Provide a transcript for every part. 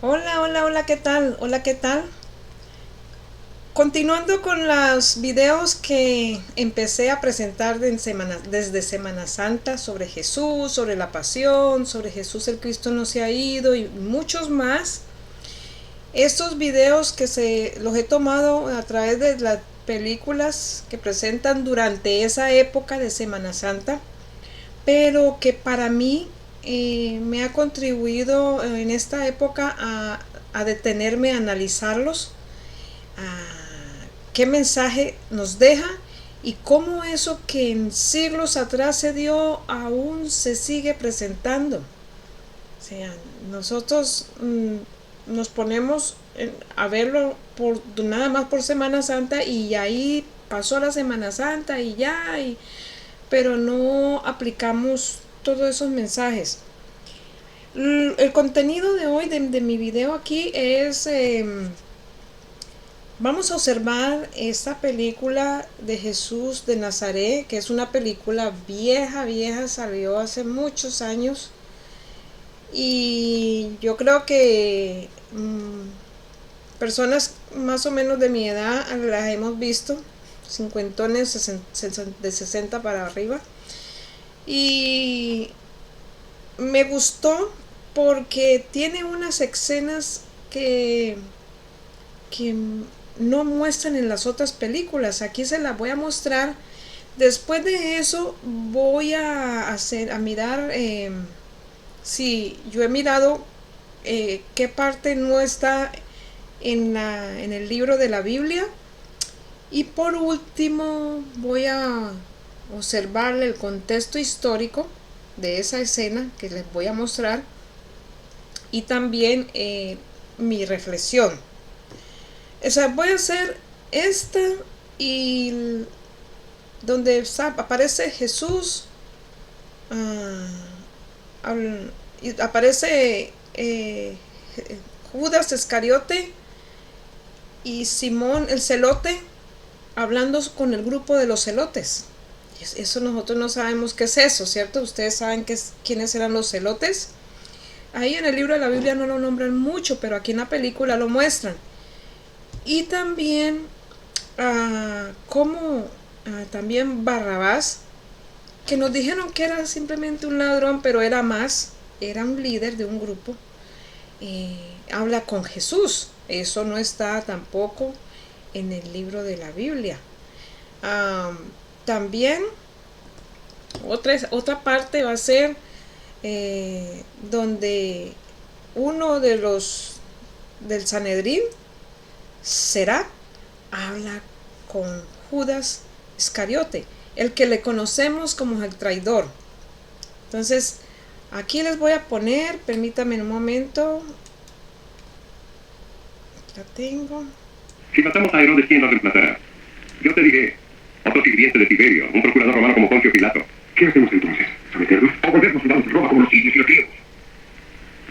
Hola, hola, hola, ¿qué tal? Hola, ¿qué tal? Continuando con los videos que empecé a presentar desde Semana Santa sobre Jesús, sobre la pasión, sobre Jesús el Cristo no se ha ido y muchos más. Estos videos los he tomado a través de las películas que presentan durante esa época de Semana Santa, pero que para mí me ha contribuido en esta época a detenerme a analizarlos, qué mensaje nos deja y cómo eso que en siglos atrás se dio aún se sigue presentando. O sea, nosotros nos ponemos a verlo nada más por Semana Santa y ahí pasó la Semana Santa y ya, pero no aplicamos todos esos mensajes. El contenido de hoy de mi video aquí es vamos a observar esta película de Jesús de Nazaret, que es una película vieja, vieja, salió hace muchos años. Y yo creo que personas más o menos de mi edad las hemos visto, cincuentones de 60 para arriba. Y me gustó porque tiene unas escenas que no muestran en las otras películas. Aquí se las voy a mostrar. Después de eso voy a mirar si yo he mirado qué parte no está en el libro de la Biblia. Y por último voy a observar el contexto histórico de esa escena que les voy a mostrar y también mi reflexión. O sea, voy a hacer esta y donde aparece Jesús, y aparece Judas Iscariote y Simón el celote hablando con el grupo de los celotes. Eso nosotros no sabemos qué es eso, ¿cierto? Ustedes saben quiénes eran los celotes. Ahí en el libro de la Biblia no lo nombran mucho, pero aquí en la película lo muestran. Y también como también Barrabás, que nos dijeron que era simplemente un ladrón, pero era más, era un líder de un grupo. Habla con Jesús. Eso no está tampoco en el libro de la Biblia. También otra parte va a ser donde uno de los del Sanedrín será habla con Judas Iscariote, el que le conocemos como el traidor. Entonces, aquí les voy a poner, permítame un momento. La tengo. Si matamos a Herodes, ¿quién lo reemplazará? Yo te diré, otro sirviente de Tiberio, un procurador romano como Poncio Pilato. ¿Qué hacemos entonces? ¿Someterlos? ¿O volvernos soldados de Roma como los sirios y los griegos?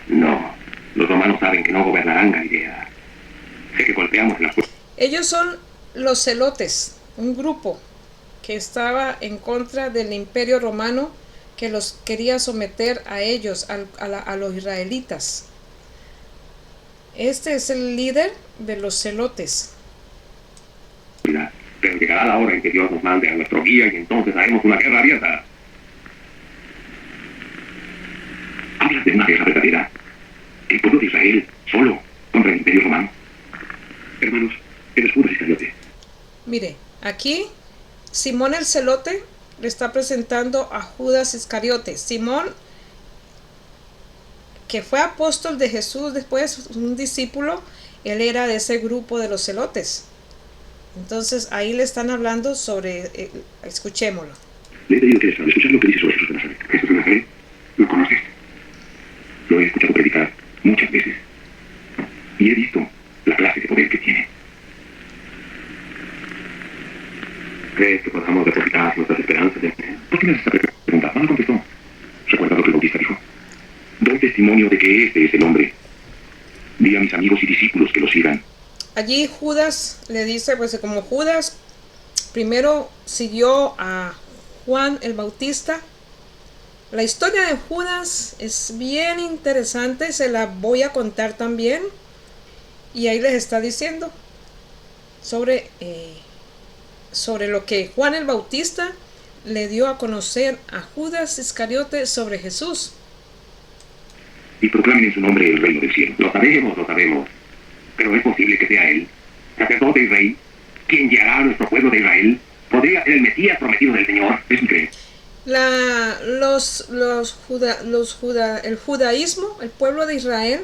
No, los romanos saben que no gobernarán Galilea. Sé que golpeamos las puertas. Ellos son los celotes, un grupo que estaba en contra del imperio romano que los quería someter a ellos, a los israelitas. Este es el líder de los celotes. Pero llegará la hora en que Dios nos mande a nuestro guía y entonces haremos una guerra abierta. Hablas de una guerra verdadera. El pueblo de Israel solo contra el imperio romano. Hermanos, eres Judas Iscariote. Mire, aquí Simón el celote le está presentando a Judas Iscariote. Simón, que fue apóstol de Jesús después, un discípulo, él era de ese grupo de los celotes. Entonces ahí le están hablando sobre, escuchémoslo. Le he pedido que escuchar lo que dice sobre Jesús de Nazaret. Jesús de Nazaret, ¿lo conoces? Lo he escuchado predicar muchas veces. Y he visto la clase de poder que tiene. ¿Crees que podamos depositar nuestras esperanzas en él? ¿Por qué me haces esta pregunta? No me contestó. ¿Recuerdas lo que el Bautista dijo? Doy testimonio de que este es el hombre. Di a mis amigos y discípulos que lo sigan. Allí Judas le dice, pues como Judas primero siguió a Juan el Bautista, La historia de Judas es bien interesante, se la voy a contar también. Y ahí les está diciendo sobre, sobre lo que Juan el Bautista le dio a conocer a Judas Iscariote sobre Jesús. Y proclamen en su nombre el reino del cielo. Lo sabemos, lo sabemos. Pero es posible que sea él, sacerdote y rey, quien guiará a nuestro pueblo de Israel. Podría ser el Mesías prometido del Señor. ¿Es increíble? El judaísmo, el pueblo de Israel,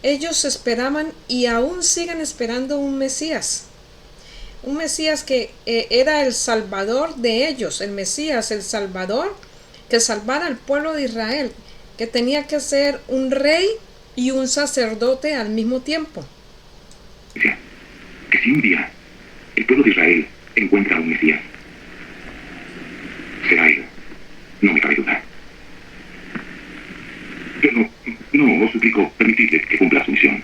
ellos esperaban y aún siguen esperando un Mesías que era el Salvador de ellos, el Mesías, el Salvador, que salvara al pueblo de Israel, que tenía que ser un rey y un sacerdote al mismo tiempo. O sea, que si un día el pueblo de Israel encuentra a un Mesías, será él, no me cabe duda. Pero no, os suplico, permitidle que cumpla su misión.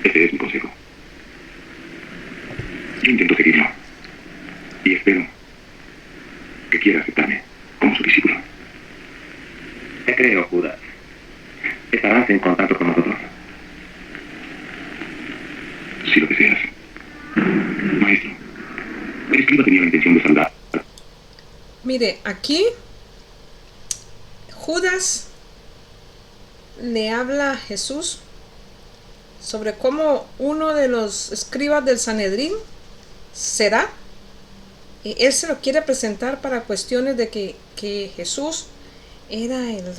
Este es mi consejo. Yo intento seguirlo. Y espero que quiera aceptarme como su discípulo. Te creo, Judas. ¿Estarás en contacto con nosotros? Si lo deseas. Maestro, el escriba tenía la intención de saldar. Mire, aquí Judas le habla a Jesús sobre cómo uno de los escribas del Sanedrín será, y él se lo quiere presentar para cuestiones de que Jesús era el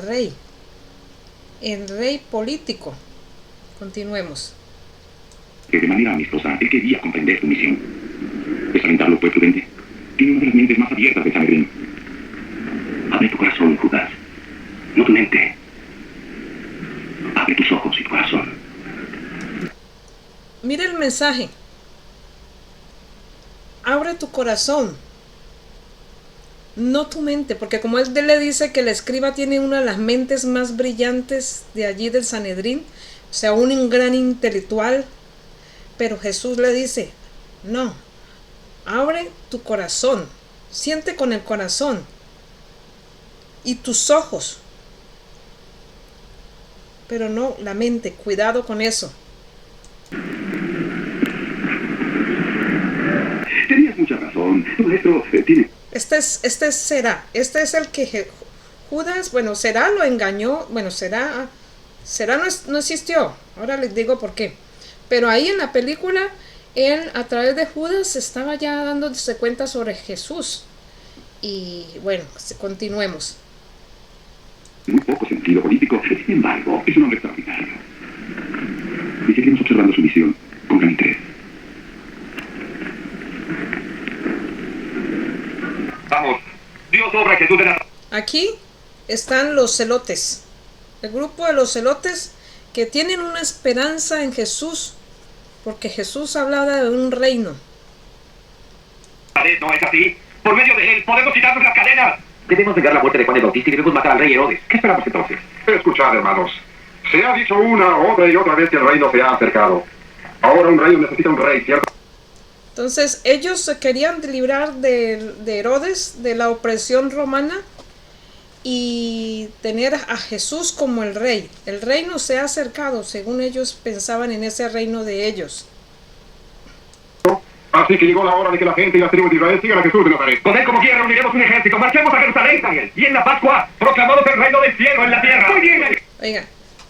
rey político. Continuemos. Que de manera amistosa él quería comprender su misión. Desalentarlo fue prudente. Tiene una de las mentes más abiertas del Sanedrín. Abre tu corazón, Judas, no tu mente. Abre tus ojos y tu corazón. Mira el mensaje. Abre tu corazón, no tu mente, porque como él le dice que el escriba tiene una de las mentes más brillantes de allí del Sanedrín, o sea, un gran intelectual, pero Jesús le dice, no, abre tu corazón, siente con el corazón y tus ojos, pero no la mente, cuidado con eso. Tenías mucha razón. Todo esto tiene... Este es el que Judas, bueno, Será lo engañó, bueno, Será no existió, ahora les digo por qué. Pero ahí en la película, él a través de Judas estaba ya dándose cuenta sobre Jesús. Y bueno, continuemos. Muy poco sentido político, sin embargo, es un hombre extraordinario. Y seguimos observando su misión con gran interés. Vamos, Dios obra que tú de la... Aquí están los celotes, el grupo de los celotes que tienen una esperanza en Jesús, porque Jesús hablaba de un reino. No es así. Por medio de él podemos quitarnos las cadenas. Debemos vengar la muerte de Juan el Bautista y debemos matar al rey Herodes. ¿Qué esperamos entonces? Escuchad, hermanos. Se ha dicho una, otra y otra vez que el reino se ha acercado. Ahora un reino necesita un rey, ¿cierto? Entonces ellos se querían librar de Herodes, de la opresión romana, y tener a Jesús como el rey. El reino se ha acercado, según ellos pensaban en ese reino de ellos. Así que llegó la hora de que la gente y las tribus de Israel sigan a Jesús de Nazaret. Con él como quiera reuniremos un ejército. Marchemos a Jerusalén, Daniel. Y en la Pascua proclamamos el reino del cielo en la tierra. Muy bien. Oiga,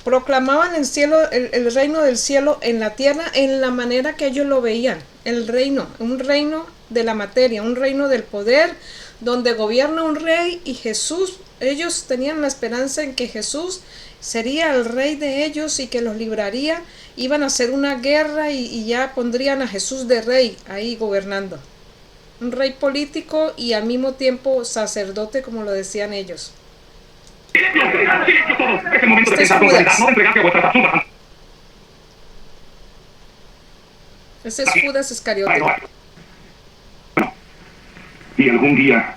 proclamaban el reino del cielo en la tierra en la manera que ellos lo veían. El reino, un reino de la materia, un reino del poder, donde gobierna un rey, y Jesús, ellos tenían la esperanza en que Jesús sería el rey de ellos y que los libraría. Iban a hacer una guerra y ya pondrían a Jesús de rey ahí gobernando. Un rey político y al mismo tiempo sacerdote, como lo decían ellos. Este es Judas. Ese es Judas Iscariote. Y algún día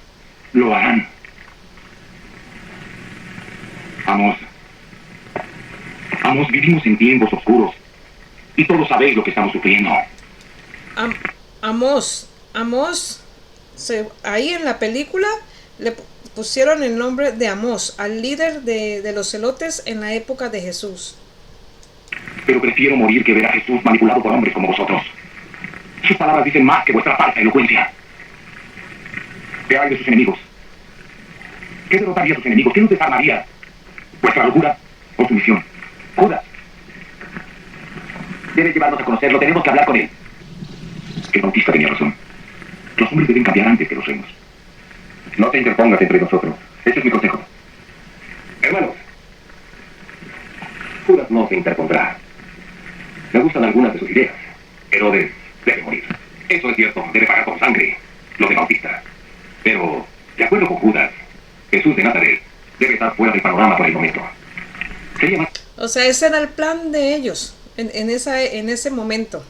lo harán. Amos, vivimos en tiempos oscuros y todos sabéis lo que estamos sufriendo. Amós, ahí en la película pusieron el nombre de Amós, al líder de los celotes en la época de Jesús. Pero prefiero morir que ver a Jesús manipulado por hombres como vosotros. Sus palabras dicen más que vuestra falsa elocuencia. ¿Qué hay de sus enemigos? ¿Qué derrotaría a sus enemigos? ¿Qué nos desarmaría? ¿Vuestra locura o su misión? Judas. Debe llevarnos a conocerlo, tenemos que hablar con él. El Bautista tenía razón. Los hombres deben cambiar antes que los reinos. No te interpongas entre nosotros. Ese es mi consejo. Hermanos, Judas no se interpondrá. Me gustan algunas de sus ideas. Herodes debe morir. Eso es cierto, debe pagar con sangre. Lo de Bautista. Pero, de acuerdo con Judas, Jesús de Nazaret debe estar fuera del panorama por el momento. Sería más... O sea, ese era el plan de ellos en ese momento.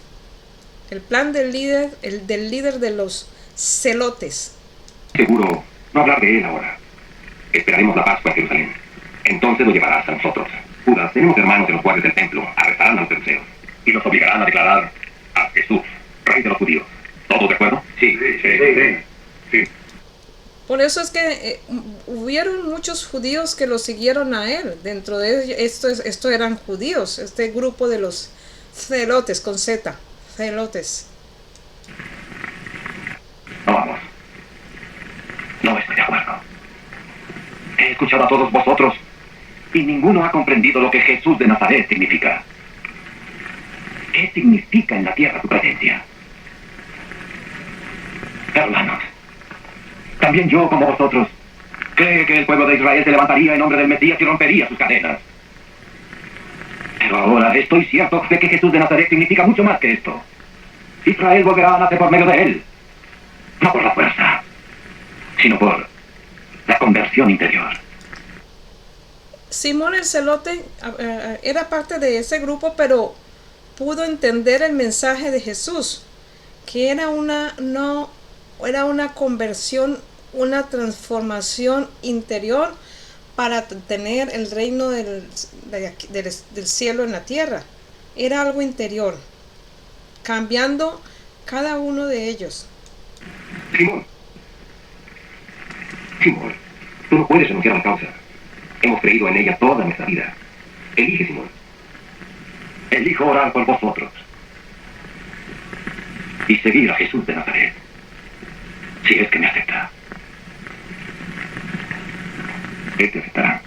El plan del líder de los celotes. seguro no hablar de él ahora. Esperaremos la Pascua en Jerusalén. Entonces lo llevarás a nosotros. Judas, tenemos hermanos de los guardias del templo. Arrestarán a los saduceos y los obligarán a declarar a Jesús, rey de los judíos. ¿Todos de acuerdo? Sí. Por eso es que hubieron muchos judíos que lo siguieron a él. Dentro de ellos, esto eran judíos, este grupo de los celotes, con Z, celotes. No vamos. No estoy de acuerdo. He escuchado a todos vosotros y ninguno ha comprendido lo que Jesús de Nazaret significa. ¿Qué significa en la tierra su presencia? Hermanos, también yo, como vosotros, creo que el pueblo de Israel se levantaría en nombre del Mesías y rompería sus cadenas. Pero ahora estoy cierto de que Jesús de Nazaret significa mucho más que esto. Israel volverá a nacer por medio de él. No por la fuerza, sino por la conversión interior. Simón el celote era parte de ese grupo, pero pudo entender el mensaje de Jesús, que era una conversión, una transformación interior para tener el reino del cielo en la tierra. Era algo interior, cambiando cada uno de ellos. Simón, tú no puedes renunciar a la causa. Hemos creído en ella toda nuestra vida. Elige, Simón. Elijo orar por vosotros y seguir a Jesús de Nazaret, si es que me acepta. Él te aceptará.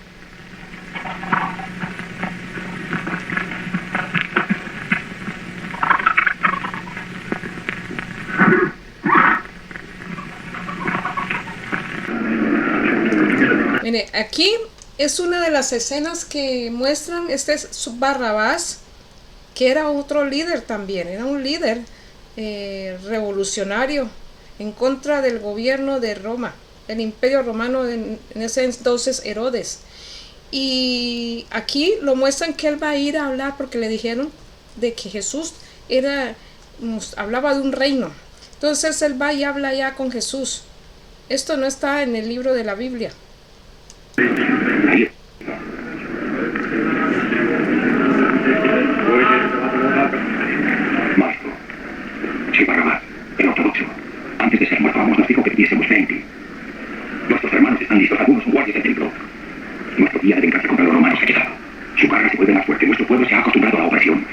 Mire, aquí es una de las escenas que muestran, este es Barrabás, que era otro líder también, era un líder revolucionario en contra del gobierno de Roma, el imperio romano en ese entonces Herodes. Y aquí lo muestran que él va a ir a hablar porque le dijeron de que Jesús hablaba de un reino. Entonces él va y habla ya con Jesús. Esto no está en el libro de la Biblia. Maestro, soy Barrabás, el ortodoxo. Antes de ser muerto, Amos nos dijo que pidiésemos 20. Nuestros hermanos están listos, algunos son guardias del templo. Nuestro día de venganza contra los romanos ha llegado. Su carga se vuelve más fuerte, nuestro pueblo se ha acostumbrado a la opresión.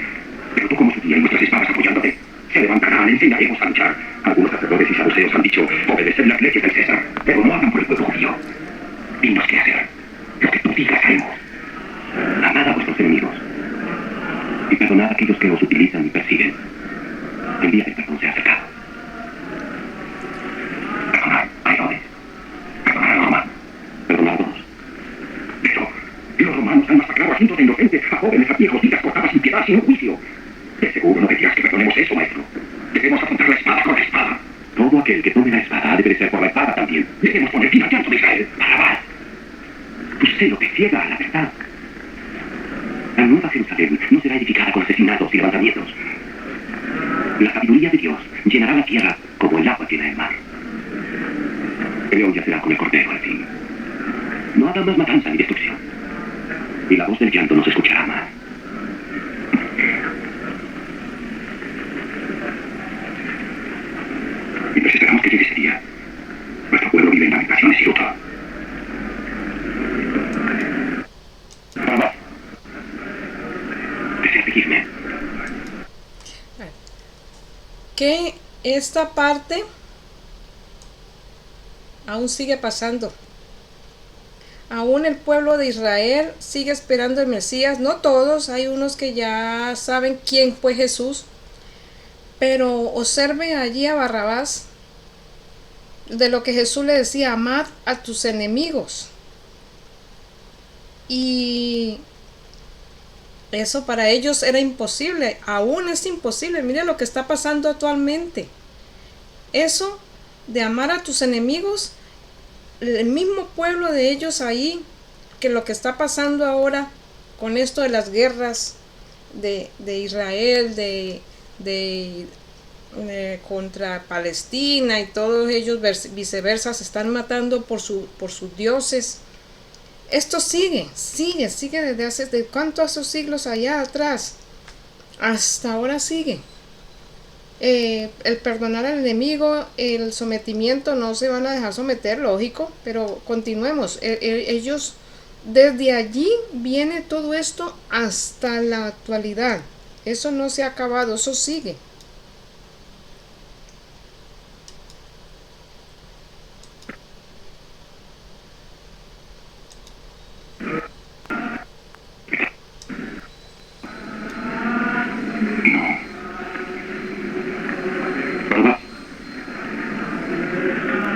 Pero tú, como su día y nuestras espadas apoyándote, se levantarán, enseñaremos a luchar. Algunos sacerdotes y saduceos han dicho obedecer las leyes del César, pero no hablan por el pueblo judío. Dinos qué hacer. Lo que tú digas haremos. Amad a vuestros enemigos y perdonad a aquellos que os utilizan y persiguen. El día del perdón se ha acercado. Perdonad a Herodes. Perdonad a Roma. Perdonad a todos. Pero los romanos han masacrado a cientos de inocentes, a jóvenes, a viejos, vidas cortadas sin piedad, sin un juicio. De seguro no decías que perdonemos eso, maestro. Debemos afrontar la espada con la espada. Todo aquel que tome la espada ha de perecer por la espada también. Debemos poner fin al llanto de Israel. Barrabás. Tu celo te ciega a la verdad. La nueva Jerusalén no será edificada con asesinatos y levantamientos. La sabiduría de Dios llenará la tierra como el agua llena el mar. El león yacerá con el cordero al fin. No habrá más matanza ni destrucción. Y la voz del llanto no se escuchará más. Mientras esperamos que llegue ese día, nuestro pueblo vive en lamentaciones y luto. que esta parte aún sigue pasando. Aún el pueblo de Israel sigue esperando el Mesías. No todos, hay unos que ya saben quién fue Jesús. Pero observe allí a Barrabás, de lo que Jesús le decía: amad a tus enemigos. Y eso para ellos era imposible, aún es imposible. Mire lo que está pasando actualmente. Eso de amar a tus enemigos, el mismo pueblo de ellos ahí, que lo que está pasando ahora con esto de las guerras de Israel, contra Palestina, y todos ellos viceversa se están matando por sus dioses. Esto sigue desde hace de cuántos siglos allá atrás hasta ahora sigue. El perdonar al enemigo, el sometimiento, no se van a dejar someter, lógico, pero continuemos. Ellos, desde allí viene todo esto hasta la actualidad. Eso no se ha acabado, eso sigue.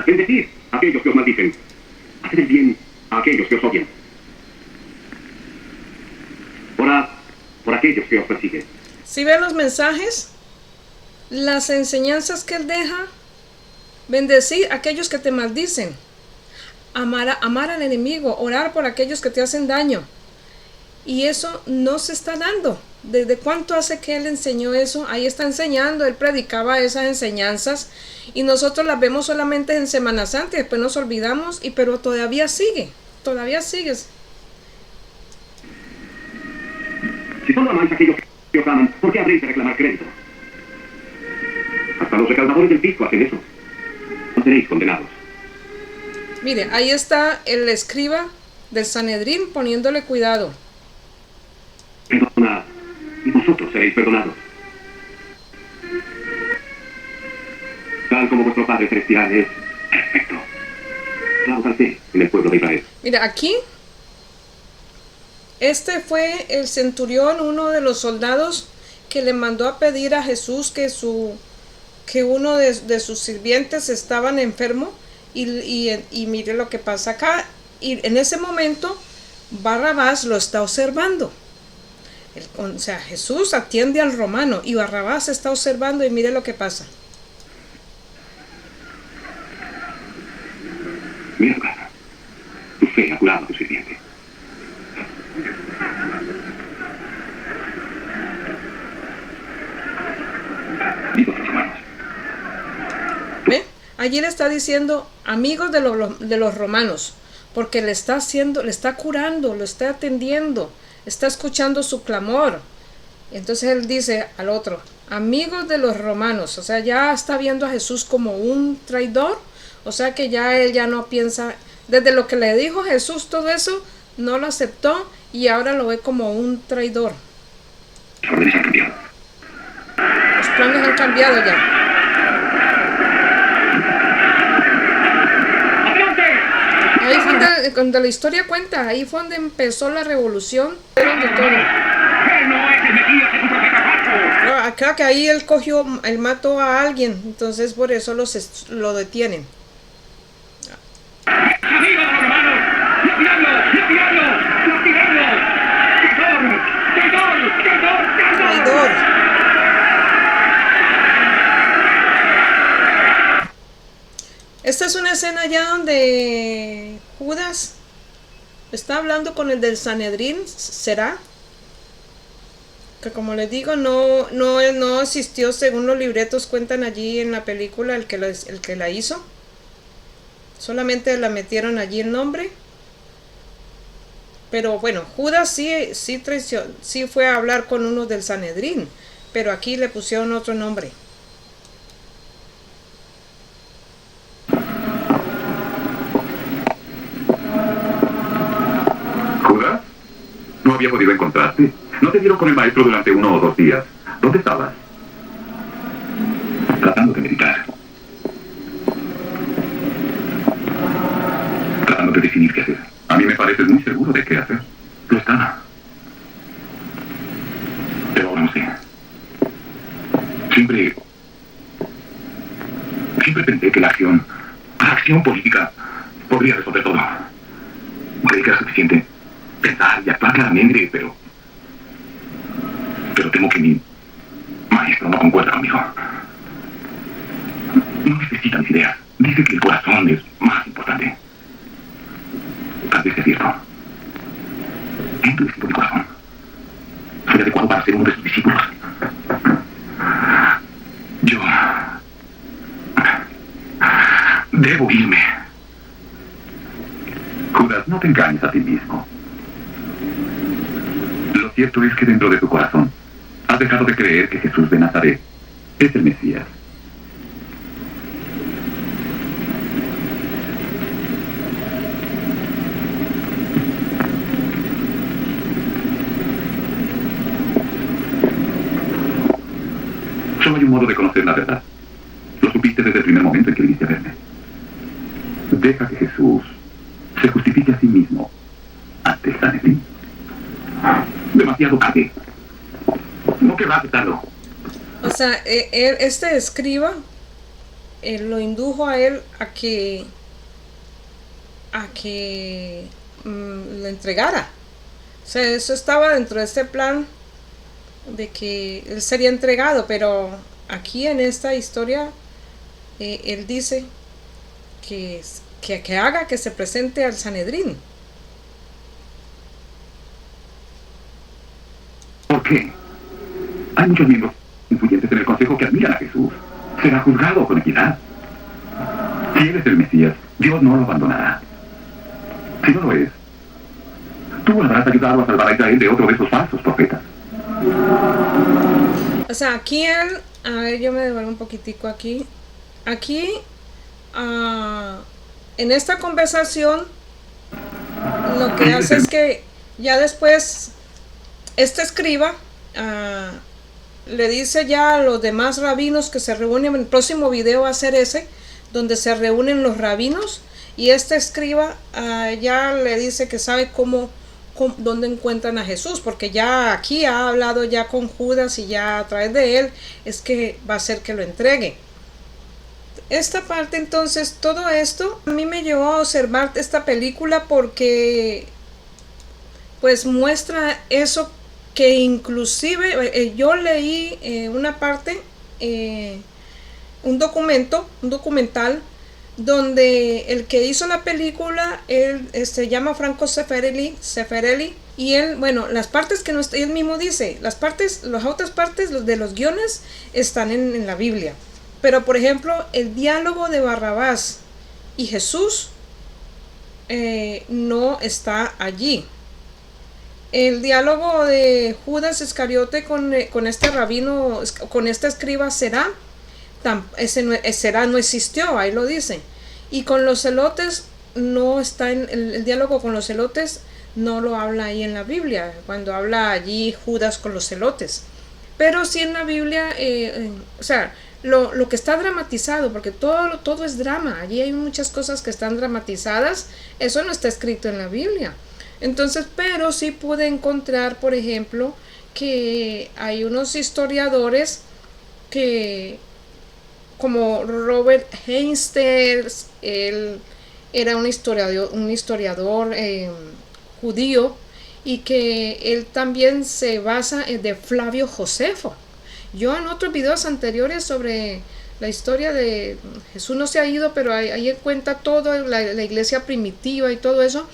Bendecid a aquellos que os maldicen. Haced el bien a aquellos que os odian. Orad por aquellos que os persiguen. Si ven los mensajes, las enseñanzas que él deja: bendecir a aquellos que te maldicen, amar al enemigo, orar por aquellos que te hacen daño. Y eso no se está dando. ¿Desde cuánto hace que él enseñó eso? Ahí está enseñando, él predicaba esas enseñanzas y nosotros las vemos solamente en Semana Santa y después nos olvidamos, pero todavía sigue. Si solo amáis a aquellos que os aman, ¿por qué habréis de reclamar crédito? Hasta los recaudadores del fisco hacen eso. No seréis condenados. Mire, ahí está el escriba del Sanedrín poniéndole cuidado. Perdonad, y vosotros seréis perdonados. Tal como vuestro Padre Celestial es perfecto. Apláudanse en el pueblo de Israel. Mira, aquí, este fue el centurión, uno de los soldados que le mandó a pedir a Jesús que uno de sus sirvientes estaban enfermo, y mire lo que pasa acá. Y en ese momento Barrabás lo está observando. O sea, Jesús atiende al romano y Barrabás está observando, y mire lo que pasa. Mira tu casa. Tu fe ha curado a tu sirviente. Digo tus hermanos. ¿Ve? Allí le está diciendo amigos de los romanos, porque le está curando, lo está atendiendo, está escuchando su clamor. Entonces él dice al otro, amigos de los romanos. O sea, ya está viendo a Jesús como un traidor. O sea que ya él ya no piensa, desde lo que le dijo Jesús, todo eso no lo aceptó, y ahora lo ve como un traidor. Los órdenes han cambiado. Los planes han cambiado ya. Ahí fue donde la historia cuenta, ahí fue donde empezó la revolución, de todo. Creo que ahí él mató a alguien, entonces por eso lo detienen. Traidor. Esta es una escena ya donde Judas está hablando con el del Sanedrín, ¿será? Que como les digo, no existió, según los libretos cuentan allí en la película, el que la hizo. Solamente la metieron allí el nombre. Pero bueno, Judas sí fue a hablar con uno del Sanedrín, pero aquí le pusieron otro nombre. ¿Judas? No había podido encontrarte. ¿No te dieron con el maestro durante 1 o 2 días? ¿Dónde estabas? Siempre pensé que la acción política, podría resolver todo. Creí que era suficiente pensar y actuar claramente, pero temo que mi maestro no concuerda conmigo. No necesita mis ideas. Dice que el corazón es más importante. Tal vez sea cierto. Endurecido mi corazón. Soy adecuado para ser uno de sus discípulos. Yo debo irme. Judas, no te engañes a ti mismo. Lo cierto es que dentro de tu corazón has dejado de creer que Jesús de Nazaret es el Mesías. Solo hay un modo de conocer la verdad. Lo supiste desde el primer momento en que viniste a verme. Deja que Jesús se justifique a sí mismo ante el Sanedrín. Demasiado tarde. No querrá aceptarlo. O sea, este escriba lo indujo a él a que lo entregara. O sea, eso estaba dentro de este plan de que él sería entregado, pero aquí en esta historia él dice que haga que se presente al Sanedrín. ¿Por qué? Hay muchos miembros influyentes en el Consejo que admiran a Jesús. Será juzgado con equidad. Si él es el Mesías, Dios no lo abandonará. Si no lo es, tú habrás ayudado a salvar a Israel de otro de esos falsos profetas. O sea, aquí él, a ver, yo me devuelvo un poquitico aquí. Aquí, en esta conversación, lo que hace es que ya después este escriba le dice ya a los demás rabinos que se reúnen. En el próximo video va a ser ese, donde se reúnen los rabinos, y este escriba ya le dice que sabe dónde encuentran a Jesús, porque ya aquí ha hablado ya con Judas, y ya a través de él es que va a ser que lo entregue. Esta parte, entonces, todo esto a mí me llevó a observar esta película porque pues muestra eso, que inclusive yo leí una parte, un documental donde el que hizo la película, él se llama Franco Zeffirelli, y él, bueno, las partes que no él mismo dice, las otras partes de los guiones están en la Biblia, pero por ejemplo el diálogo de Barrabás y Jesús no está allí. El diálogo de Judas Iscariote con este rabino, con este escriba Será, Será no existió, ahí lo dice. Y con los celotes no está en el diálogo con los celotes, no lo habla ahí en la Biblia, cuando habla allí Judas con los celotes. Pero sí en la Biblia, o sea, lo que está dramatizado, porque todo es drama, allí hay muchas cosas que están dramatizadas, eso no está escrito en la Biblia. Entonces, pero sí pude encontrar, por ejemplo, que hay unos historiadores que, como Robert Heinstein, él era un historiador judío, y que él también se basa de Flavio Josefo. Yo en otros videos anteriores sobre la historia de Jesús no se ha ido, pero ahí cuenta todo, la iglesia primitiva y todo eso.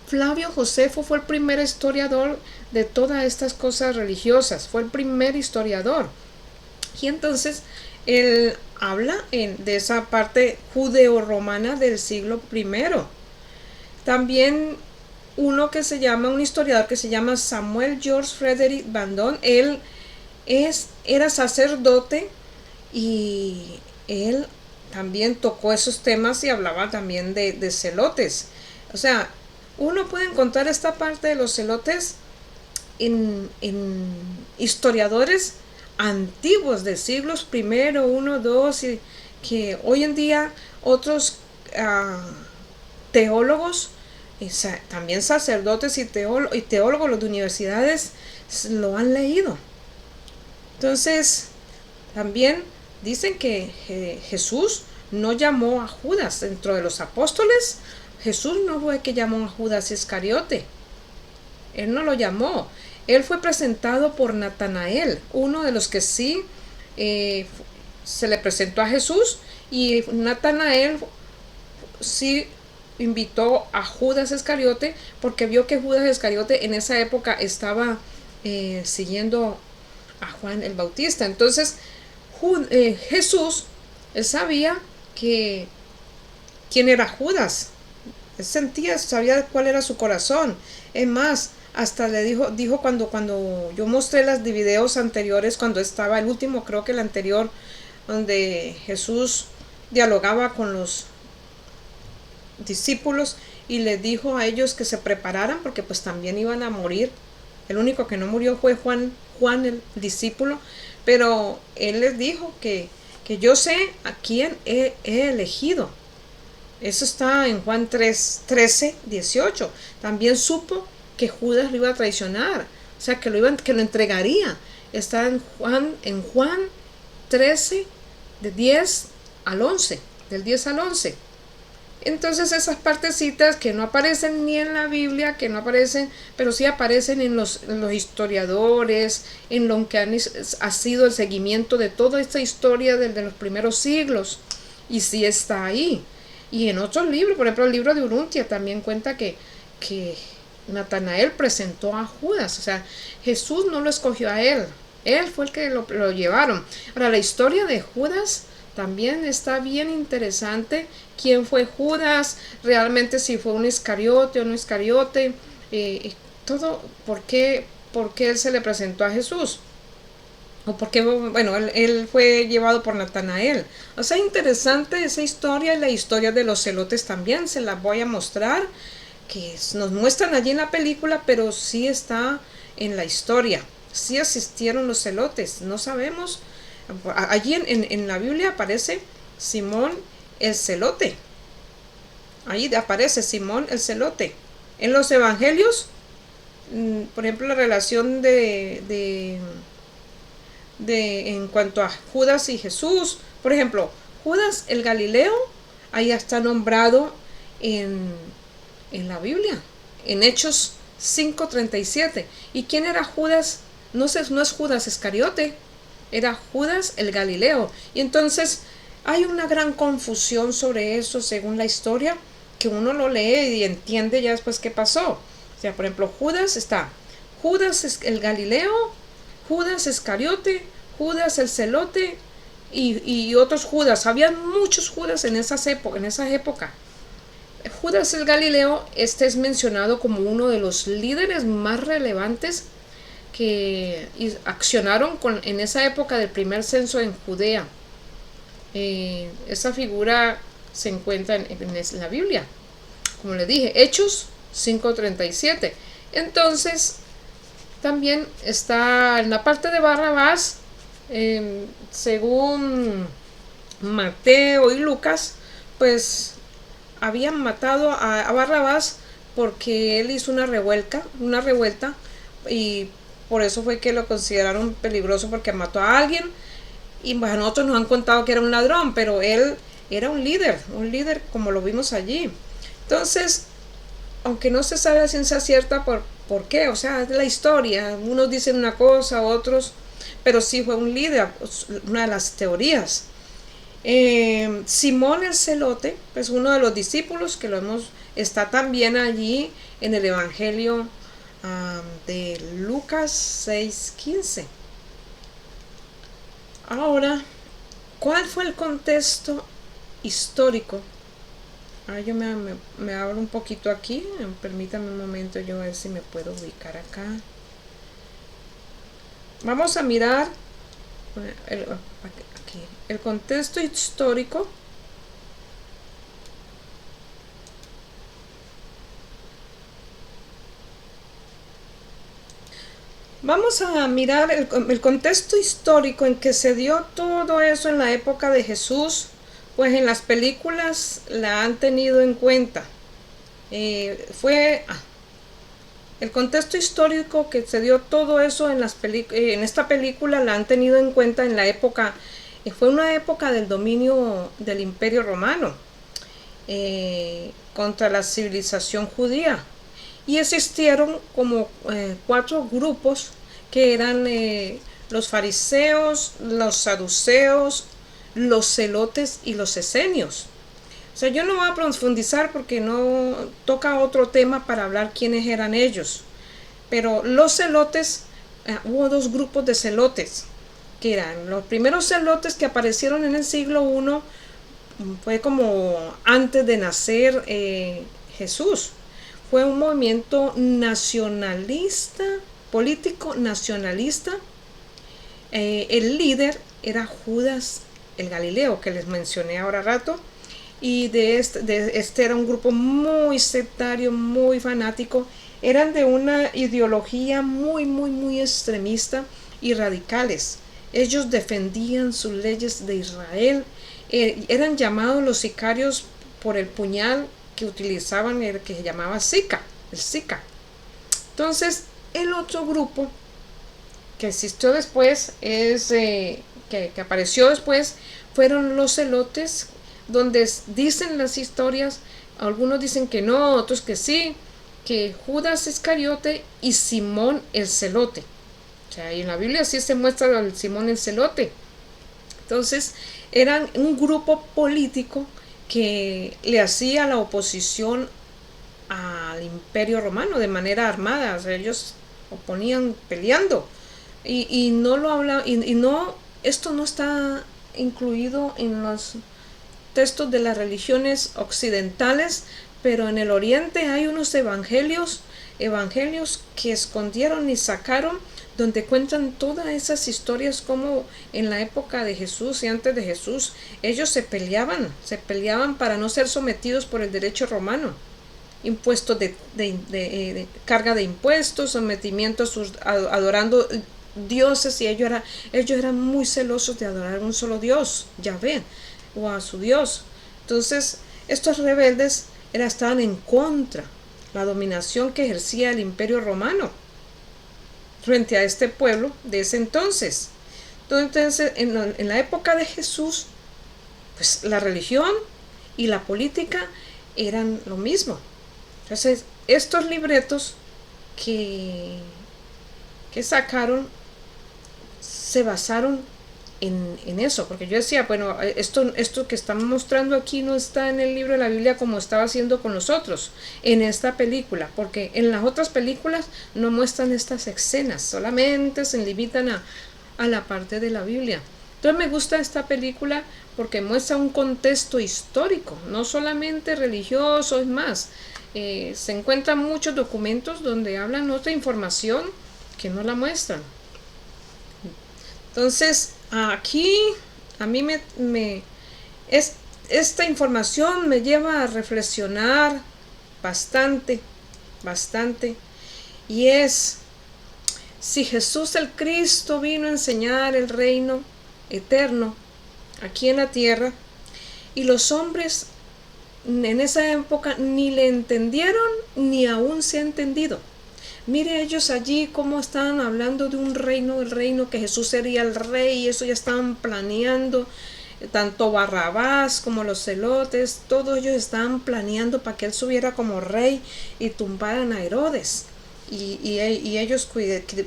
Flavio Josefo fue el primer historiador de todas estas cosas religiosas, fue el primer historiador. Y entonces él habla de esa parte judeo-romana del siglo I. También un historiador que se llama Samuel George Frederick Bandon, él era sacerdote, y él también tocó esos temas y hablaba también de celotes. O sea, uno puede encontrar esta parte de los celotes en historiadores antiguos de siglos I, I, II, y que hoy en día otros teólogos, también sacerdotes y teólogos, los de universidades, lo han leído. Entonces también dicen que Jesús no llamó a Judas. Dentro de los apóstoles, Jesús no fue el que llamó a Judas Iscariote. Él no lo llamó. Él fue presentado por Natanael, uno de los que sí se le presentó a Jesús, y Natanael sí invitó a Judas Iscariote porque vio que Judas Iscariote en esa época estaba siguiendo a Juan el Bautista. Entonces Jesús, él sabía que quién era Judas. Él sentía, sabía cuál era su corazón. Es más, hasta le dijo cuando yo mostré los videos anteriores, cuando estaba el último, creo que el anterior, donde Jesús dialogaba con los discípulos y les dijo a ellos que se prepararan porque pues también iban a morir. El único que no murió fue Juan el discípulo, pero él les dijo que yo sé a quién he elegido. Eso está en Juan 13:18. También supo que Judas lo iba a traicionar, o sea, que lo entregaría. Está en Juan 13, del 10 al 11. Entonces esas partecitas que no aparecen ni en la Biblia, que no aparecen, pero sí aparecen en los historiadores, en lo que ha sido el seguimiento de toda esta historia de los primeros siglos, y sí está ahí. Y en otros libros, por ejemplo el libro de Uruntia también cuenta que Natanael presentó a Judas. O sea, Jesús no lo escogió a él fue el que lo llevaron. Ahora, la historia de Judas también está bien interesante. ¿Quién fue Judas? Realmente si fue un Iscariote o no Iscariote. Todo, ¿por qué él se le presentó a Jesús? O porque, bueno, él fue llevado por Natanael. O sea, interesante esa historia, y la historia de los celotes también se la voy a mostrar, que nos muestran allí en la película, pero sí está en la historia. Sí existieron los celotes, no sabemos. Allí en la Biblia aparece Simón el celote. Ahí aparece Simón el celote. En los evangelios, por ejemplo, la relación en cuanto a Judas y Jesús, por ejemplo, Judas el Galileo, ahí está nombrado en la Biblia, en Hechos 5:37. ¿Y quién era Judas? No es Judas Iscariote, era Judas el Galileo. Y entonces hay una gran confusión sobre eso según la historia, que uno lo lee y entiende ya después qué pasó. O sea, por ejemplo, Judas el Galileo, Judas Iscariote, Judas el celote y otros Judas. Habían muchos Judas en esa época. Judas el Galileo, es mencionado como uno de los líderes más relevantes que accionaron en esa época del primer censo en Judea. Esa figura se encuentra en la Biblia, como les dije, Hechos 5:37. Entonces también está en la parte de Barrabás, según Mateo y Lucas, pues habían matado a Barrabás porque él hizo una revuelta, y por eso fue que lo consideraron peligroso, porque mató a alguien. Y a nosotros nos han contado que era un ladrón, pero él era un líder como lo vimos allí. Entonces, aunque no se sabe a ciencia cierta por qué, o sea, es la historia, unos dicen una cosa, otros, pero sí fue un líder, una de las teorías. Simón el celote, pues uno de los discípulos que está también allí en el Evangelio de Lucas 6:15. Ahora, ¿cuál fue el contexto histórico? Ahora yo me abro un poquito aquí, permítame un momento, yo a ver si me puedo ubicar acá. Vamos a mirar el contexto histórico. Vamos a mirar el contexto histórico en que se dio todo eso en la época de Jesús. Pues en las películas la han tenido en cuenta. El contexto histórico que se dio todo eso en esta película la han tenido en cuenta en la época Fue una época del dominio del Imperio Romano contra la civilización judía. Y existieron como 4 grupos que eran los fariseos, los saduceos, los celotes y los esenios. O sea, yo no voy a profundizar porque no toca otro tema para hablar quiénes eran ellos. Pero los celotes, hubo 2 grupos de celotes, que eran los primeros celotes que aparecieron en el siglo I, fue como antes de nacer Jesús. Fue un movimiento nacionalista, político nacionalista. El líder era Judas el Galileo, que les mencioné ahora rato. Y este era un grupo muy sectario, muy fanático. Eran de una ideología muy extremista y radicales. Ellos defendían sus leyes de Israel. Eran llamados los sicarios por el puñal que utilizaban, el que se llamaba Zika, el Zika. Entonces, el otro grupo que existió después, que apareció después, fueron los celotes, donde dicen las historias, algunos dicen que no, otros que sí, que Judas Iscariote y Simón el celote. O sea, y en la Biblia sí se muestra al Simón el celote. Entonces, eran un grupo político que le hacía la oposición al Imperio Romano de manera armada. O sea, ellos oponían peleando. Y no lo habla, y no, esto no está incluido en los textos de las religiones occidentales, pero en el oriente hay unos evangelios que escondieron y sacaron, donde cuentan todas esas historias, como en la época de Jesús y antes de Jesús ellos se peleaban para no ser sometidos por el derecho romano, impuestos de carga de impuestos, sometimiento adorando dioses, y ellos eran muy celosos de adorar a un solo Dios, Yahvé, o a su Dios. Entonces estos rebeldes estaban en contra la dominación que ejercía el Imperio Romano frente a este pueblo de ese entonces. Entonces, en la época de Jesús, pues la religión y la política eran lo mismo. Entonces, estos libretos que sacaron se basaron en eso, porque yo decía, bueno, esto que estamos mostrando aquí no está en el libro de la Biblia como estaba haciendo con los otros, en esta película, porque en las otras películas no muestran estas escenas, solamente se limitan a la parte de la Biblia. Entonces me gusta esta película porque muestra un contexto histórico, no solamente religioso, es más, se encuentran muchos documentos donde hablan otra información que no la muestran. Entonces, aquí a mí esta información me lleva a reflexionar bastante, y es, si Jesús el Cristo vino a enseñar el reino eterno aquí en la tierra, y los hombres en esa época ni le entendieron, ni aún se ha entendido. Mire ellos allí cómo estaban hablando de un reino, el reino que Jesús sería el rey, y eso ya estaban planeando, tanto Barrabás como los celotes, todos ellos estaban planeando para que él subiera como rey y tumbaran a Herodes, y ellos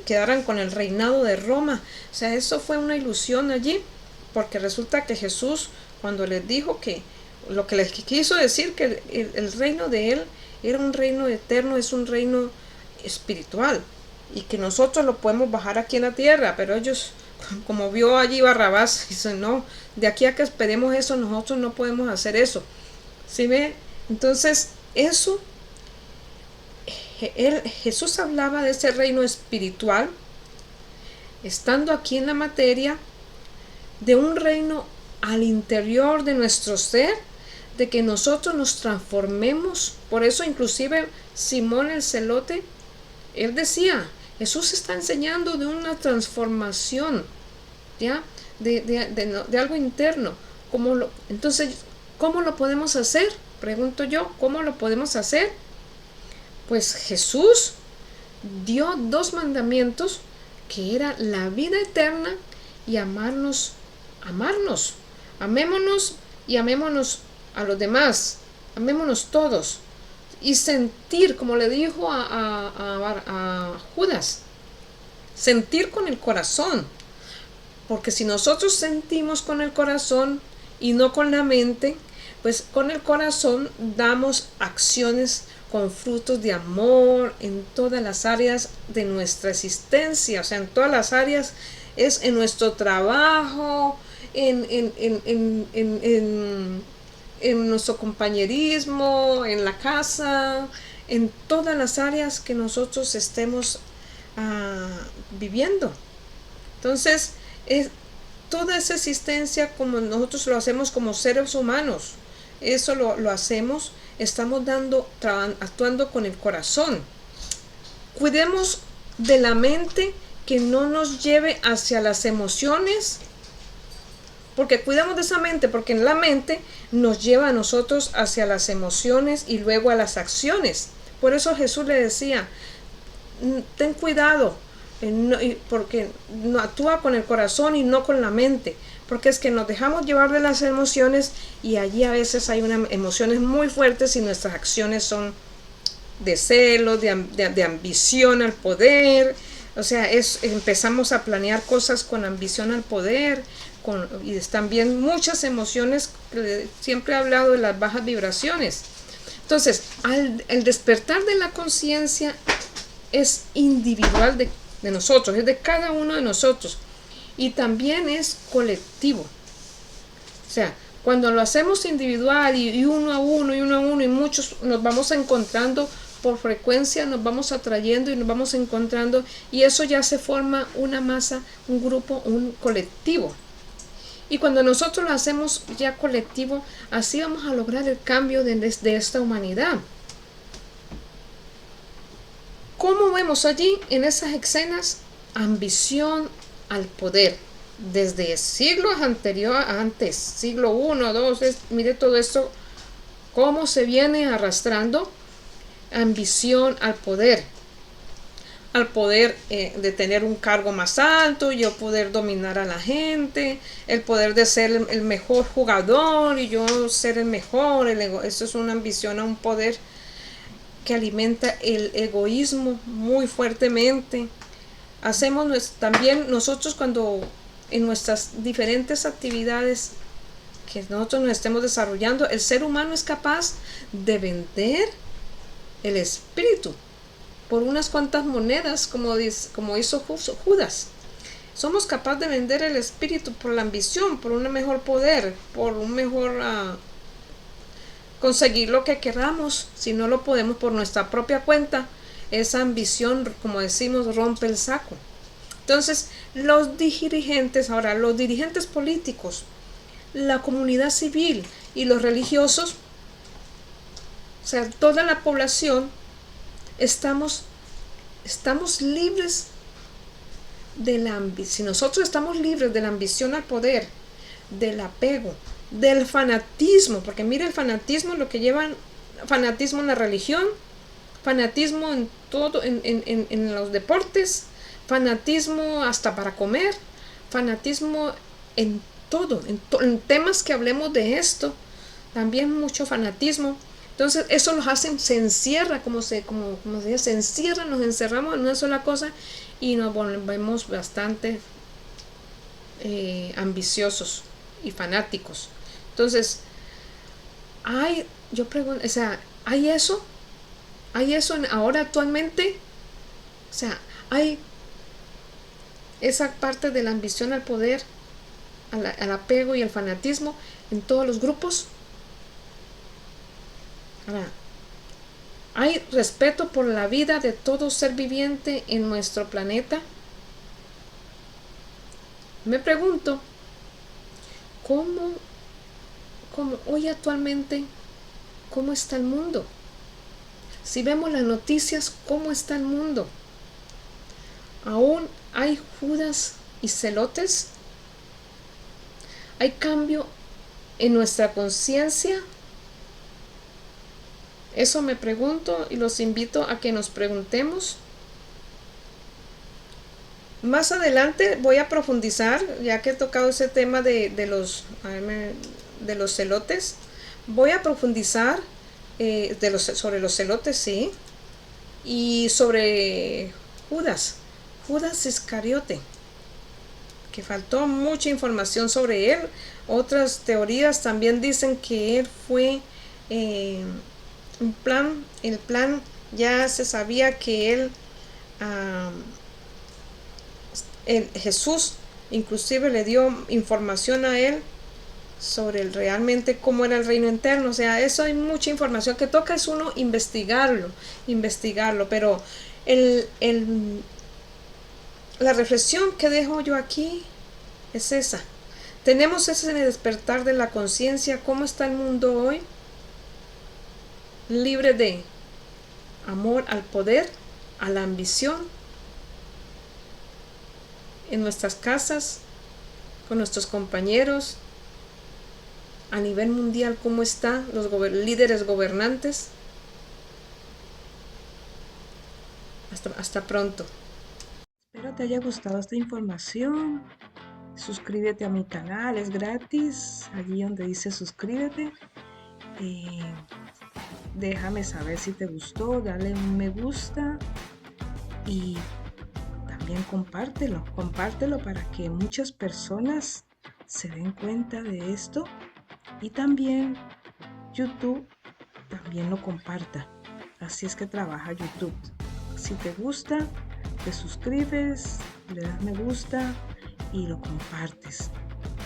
quedaran con el reinado de Roma. O sea, eso fue una ilusión allí, porque resulta que Jesús, cuando les dijo que lo que les quiso decir, que el reino de él era un reino eterno, es un reino espiritual, y que nosotros lo podemos bajar aquí en la tierra, pero ellos, como vio allí Barrabás, dicen, no, de aquí a que esperemos eso, nosotros no podemos hacer eso. ¿Sí ve? Entonces, eso, Jesús hablaba de ese reino espiritual, estando aquí en la materia, de un reino al interior de nuestro ser, de que nosotros nos transformemos. Por eso inclusive Simón el celote, él decía, Jesús está enseñando de una transformación, ¿ya? De algo interno. Entonces, ¿cómo lo podemos hacer? Pregunto yo, ¿cómo lo podemos hacer? Pues Jesús dio 2 mandamientos, que era la vida eterna y amarnos amarnos. Amémonos y amémonos a los demás. Amémonos todos. Y sentir, como le dijo a Judas, sentir con el corazón. Porque si nosotros sentimos con el corazón y no con la mente, pues con el corazón damos acciones con frutos de amor en todas las áreas de nuestra existencia, o sea, en todas las áreas, es en nuestro trabajo, en nuestro compañerismo, en la casa, en todas las áreas que nosotros estemos viviendo. Entonces, es toda esa existencia como nosotros lo hacemos como seres humanos, eso lo hacemos, estamos actuando con el corazón. Cuidemos de la mente que no nos lleve hacia las emociones, porque cuidamos de esa mente, porque en la mente nos lleva a nosotros hacia las emociones y luego a las acciones. Por eso Jesús le decía, ten cuidado, porque no actúa con el corazón y no con la mente, porque es que nos dejamos llevar de las emociones y allí a veces hay emociones muy fuertes y nuestras acciones son de celos, de ambición al poder. O sea, empezamos a planear cosas con ambición al poder, y también muchas emociones. Siempre he hablado de las bajas vibraciones. Entonces, el despertar de la conciencia es individual de nosotros, es de cada uno de nosotros, y también es colectivo. O sea, cuando lo hacemos individual y uno a uno y muchos nos vamos encontrando por frecuencia, nos vamos atrayendo y nos vamos encontrando, y eso ya se forma una masa, un grupo, un colectivo. Y cuando nosotros lo hacemos ya colectivo, así vamos a lograr el cambio de esta humanidad. ¿Cómo vemos allí en esas escenas? Ambición al poder. Desde siglos antes, siglo I, II, mire todo esto, cómo se viene arrastrando. Ambición al poder de tener un cargo más alto, yo poder dominar a la gente, el poder de ser el mejor jugador y yo ser el mejor. Esto es una ambición a un poder que alimenta el egoísmo muy fuertemente. Hacemos también nosotros, cuando en nuestras diferentes actividades que nosotros nos estemos desarrollando, el ser humano es capaz de vender el espíritu por unas cuantas monedas, como hizo Judas. Somos capaces de vender el espíritu por la ambición, por un mejor poder, por un mejor conseguir lo que queramos. Si no lo podemos por nuestra propia cuenta, esa ambición, como decimos, rompe el saco. Entonces, los dirigentes políticos, la comunidad civil y los religiosos, o sea, toda la población, estamos libres de la ambición. Si nosotros estamos libres de la ambición al poder, del apego, del fanatismo, porque mire el fanatismo, lo que llevan, fanatismo en la religión, fanatismo en todo, en los deportes, fanatismo hasta para comer, fanatismo en todo, en temas que hablemos de esto, también mucho fanatismo. Entonces eso los hacen, se encierra, como se dice, se encierra, nos encerramos en una sola cosa y nos volvemos bastante ambiciosos y fanáticos. Entonces, yo pregunto, o sea, ¿hay eso ahora actualmente? O sea, hay esa parte de la ambición al poder, al apego y al fanatismo en todos los grupos. Ahora, ¿hay respeto por la vida de todo ser viviente en nuestro planeta? Me pregunto, ¿cómo hoy actualmente, cómo está el mundo? Si vemos las noticias, ¿cómo está el mundo? ¿Aún hay Judas y celotes? ¿Hay cambio en nuestra conciencia? Eso me pregunto y los invito a que nos preguntemos. Más adelante voy a profundizar, ya que he tocado ese tema de los celotes. Voy a profundizar sobre los celotes, sí, y sobre Judas, Judas Iscariote, que faltó mucha información sobre él. Otras teorías también dicen que él fue eh, el plan ya se sabía que Jesús inclusive le dio información a él sobre realmente cómo era el reino eterno. O sea, eso hay mucha información que toca es uno investigarlo, pero el, el, la reflexión que dejo yo aquí es esa. Tenemos ese despertar de la conciencia. ¿Cómo está el mundo hoy? Libre de amor al poder, a la ambición, en nuestras casas, con nuestros compañeros, a nivel mundial, cómo están los líderes gobernantes. Hasta pronto. Espero te haya gustado esta información. Suscríbete a mi canal, es gratis, allí donde dice suscríbete. Déjame saber si te gustó, dale un me gusta y también compártelo para que muchas personas se den cuenta de esto y también YouTube también lo comparta. Así es que trabaja YouTube. Si te gusta, te suscribes, le das me gusta y lo compartes.